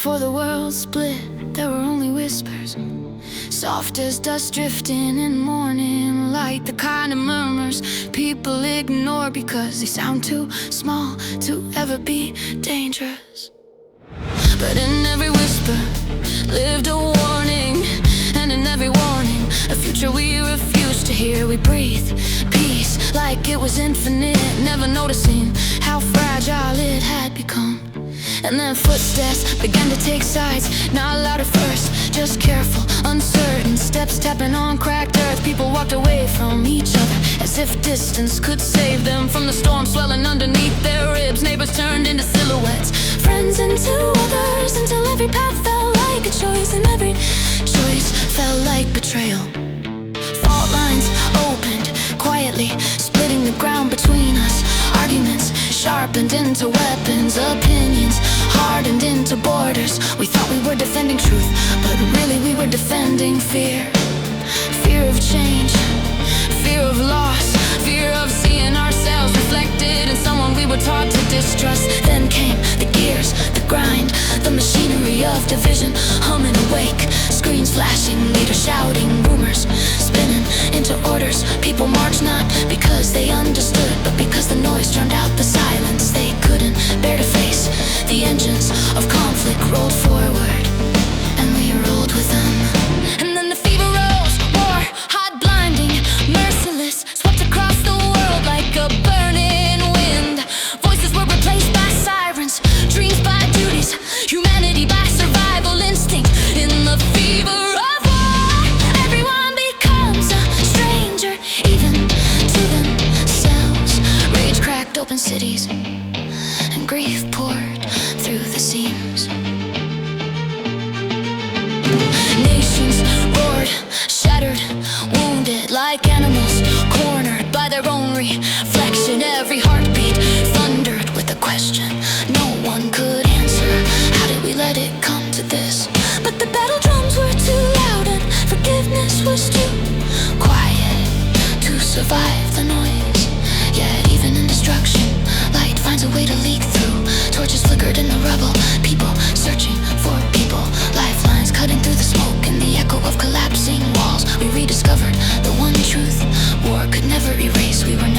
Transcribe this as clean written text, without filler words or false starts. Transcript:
Before the world split, there were only whispers, soft as dust drifting in morning light. The kind of murmurs people ignore because they sound too small to ever be dangerous. But in every whisper lived a warning, and in every warning a future we refused to hear. We breathed peace like it was infinite, never noticing how fragile it had become. And then footsteps began to take sides, not loud at first, just careful, uncertain steps tapping on cracked earth. People walked away from each other as if distance could save them from the storm swelling underneath their ribs. Neighbors turned into silhouettes, friends into others, until every path felt like a choice, and every choice felt like betrayal. Fault lines opened quietly, splitting the ground between us. Arguments sharpened into weapons, opinions hardened into borders. We thought we were defending truth, but really we were defending fear. Fear of change, fear of loss, fear of seeing ourselves reflected in someone we were taught to distrust. Then came the gears, the grind, the machinery of division humming awake. Screens flashing, leaders shouting, rumors spinning into orders. People marched not because they understood, but because the noise drowned out the silence. They couldn't bear to face. The engines of conflict rolled forward, and we rolled with them. And then the fever rose, war, hot, blinding, merciless, swept across the world like a burning wind. Voices were replaced by sirens, dreams by duties, humanity by survival instinct. In the fever of war, everyone becomes a stranger, even to themselves. Rage cracked open cities, and grief poured through the seams. Nations roared, shattered, wounded like animals, cornered by their own reflection. Every heartbeat thundered with a question no one could answer. How did we let it come to this? But the battle drums were too loud, and forgiveness was too quiet to survive the noise. Yet even in destruction, light finds a way to leak through. Torches flickered in the rubble, people searching for people, lifelines cutting through the smoke and the echo of collapsing walls. We rediscovered the one truth war could never erase. We were